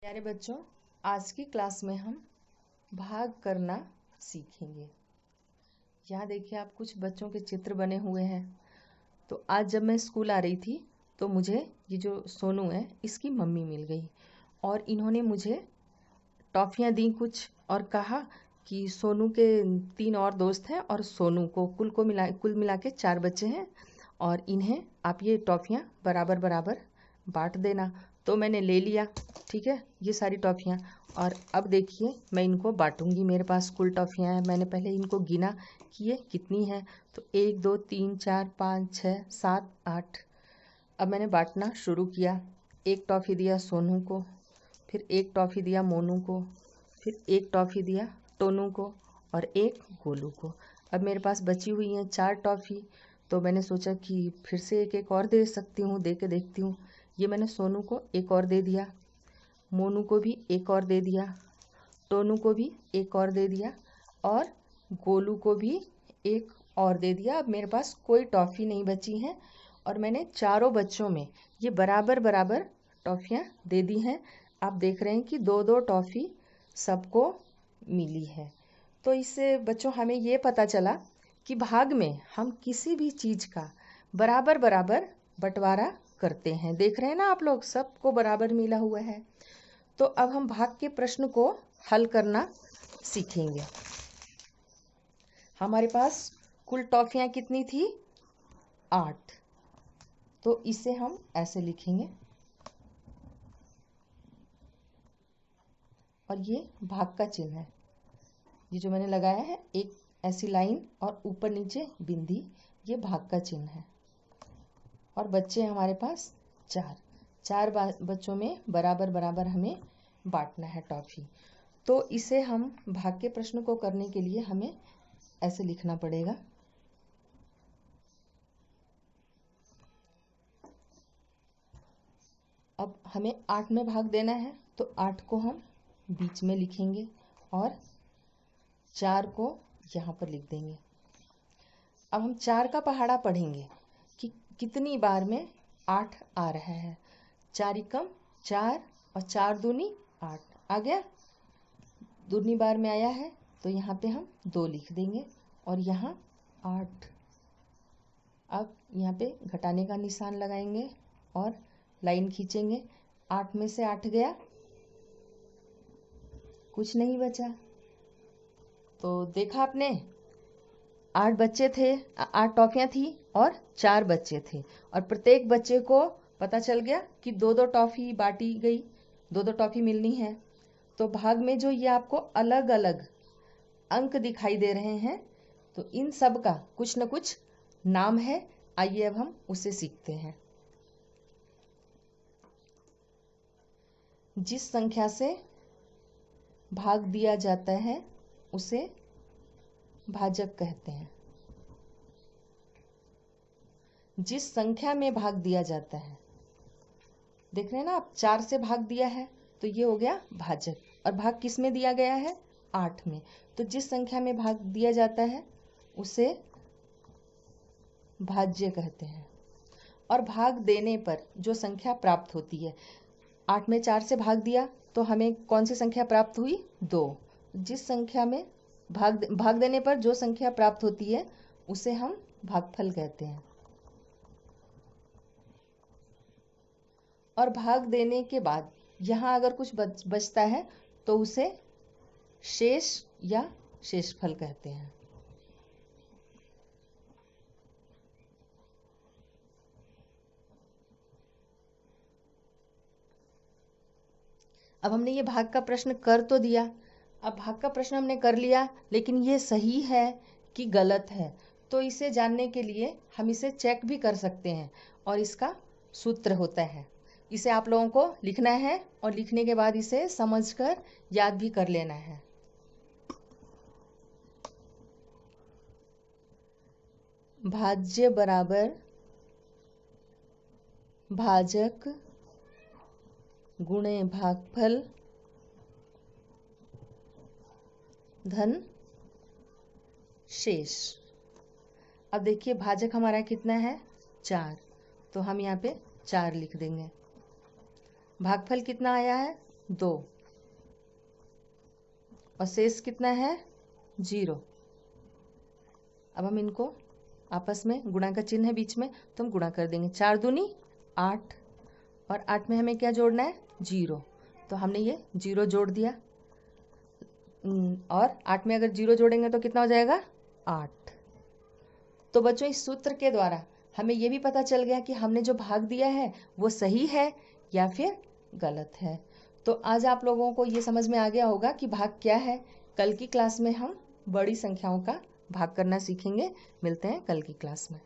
प्यारे बच्चों, आज की क्लास में हम भाग करना सीखेंगे। यहाँ देखिए, आप कुछ बच्चों के चित्र बने हुए हैं। तो आज जब मैं स्कूल आ रही थी तो मुझे ये जो सोनू है इसकी मम्मी मिल गई और इन्होंने मुझे टॉफ़ियाँ दी कुछ और कहा कि सोनू के 3 और दोस्त हैं और सोनू को कुल मिला के 4 बच्चे हैं और इन्हें आप ये टॉफ़ियाँ बराबर बराबर बांट देना। तो मैंने ले लिया, ठीक है, ये सारी टॉफ़ियाँ। और अब देखिए मैं इनको बांटूंगी। मेरे पास कुल टॉफ़ियाँ हैं, मैंने पहले इनको गिना कि ये कितनी है। तो 1 2 3 4 5 6 7 8। अब मैंने बांटना शुरू किया। एक टॉफ़ी दिया सोनू को, फिर एक टॉफ़ी दिया मोनू को, फिर एक टॉफ़ी दिया टोनू को और एक गोलू को। अब मेरे पास बची हुई हैं 4 टॉफ़ी। तो मैंने सोचा कि फिर से एक एक और दे सकती हूँ, दे के देखती हूँ। ये मैंने सोनू को एक और दे दिया, मोनू को भी एक और दे दिया, टोनू को भी एक और दे दिया और गोलू को भी एक और दे दिया। अब मेरे पास कोई टॉफ़ी नहीं बची है और मैंने चारों बच्चों में ये बराबर बराबर टॉफ़ियाँ दे दी हैं। आप देख रहे हैं कि 2-2 टॉफ़ी सबको मिली है। तो इससे बच्चों हमें ये पता चला कि भाग में हम किसी भी चीज़ का बराबर बराबर बंटवारा करते हैं। देख रहे हैं ना आप लोग, सबको बराबर मिला हुआ है। तो अब हम भाग के प्रश्न को हल करना सीखेंगे। हमारे पास कुल टॉफ़ियाँ कितनी थी? 8। तो इसे हम ऐसे लिखेंगे और ये भाग का चिन्ह है। ये जो मैंने लगाया है एक ऐसी लाइन और ऊपर नीचे बिंदी, ये भाग का चिन्ह है। और बच्चे हमारे पास 4 बच्चों में बराबर बराबर हमें बांटना है टॉफ़ी। तो इसे हम भाग के प्रश्न को करने के लिए हमें ऐसे लिखना पड़ेगा। अब हमें 8 में भाग देना है तो 8 को हम बीच में लिखेंगे और 4 को यहाँ पर लिख देंगे। अब हम 4 का पहाड़ा पढ़ेंगे कि कितनी बार में 8 आ रहा है। 4 एकम 4 और 4 दूनी 8 आ गया। दूनी बार में आया है तो यहाँ पे हम 2 लिख देंगे और यहाँ 8। अब यहाँ पे घटाने का निशान लगाएंगे और लाइन खींचेंगे। 8 में से 8 गया, कुछ नहीं बचा। तो देखा आपने, 8 बच्चे थे, 8 टॉफ़ियाँ थी और 4 बच्चे थे और प्रत्येक बच्चे को पता चल गया कि 2-2 टॉफ़ी बांटी गई, 2-2 टॉफ़ी मिलनी है। तो भाग में जो ये आपको अलग अलग अंक दिखाई दे रहे हैं, तो इन सब का कुछ न कुछ नाम है। आइए अब हम उसे सीखते हैं। जिस संख्या से भाग दिया जाता है उसे भाजक कहते हैं। जिस संख्या में भाग दिया जाता है, देख रहे हैं ना आप, 4 से भाग दिया है तो ये हो गया भाजक। और भाग किस में दिया गया है? 8 में। तो जिस संख्या में भाग दिया जाता है उसे भाज्य कहते हैं। और भाग देने पर जो संख्या प्राप्त होती है, 8 में 4 से भाग दिया तो हमें कौन सी संख्या प्राप्त हुई? 2। जिस संख्या में भाग देने पर जो संख्या प्राप्त होती है उसे हम भागफल कहते हैं। और भाग देने के बाद यहाँ अगर कुछ बचता है तो उसे शेष या शेषफल कहते हैं। अब हमने ये भाग का प्रश्न कर तो दिया। अब भाग का प्रश्न हमने कर लिया, लेकिन ये सही है कि गलत है, तो इसे जानने के लिए हम इसे चेक भी कर सकते हैं और इसका सूत्र होता है। इसे आप लोगों को लिखना है और लिखने के बाद इसे समझकर याद भी कर लेना है। भाज्य बराबर भाजक गुणे भागफल धन शेष। अब देखिए भाजक हमारा कितना है? 4। तो हम यहाँ पे 4 लिख देंगे। भागफल कितना आया है? 2 और शेष कितना है 0। अब हम इनको आपस में गुणा का चिन्ह है बीच में, तो हम गुणा कर देंगे। 4 दूनी 8 और 8 में हमें क्या जोड़ना है 0, तो हमने ये 0 जोड़ दिया। और 8 में अगर 0 जोड़ेंगे तो कितना हो जाएगा 8। तो बच्चों इस सूत्र के द्वारा हमें ये भी पता चल गया कि हमने जो भाग दिया है वो सही है या फिर गलत है। तो आज आप लोगों को ये समझ में आ गया होगा कि भाग क्या है। कल की क्लास में हम बड़ी संख्याओं का भाग करना सीखेंगे। मिलते हैं कल की क्लास में।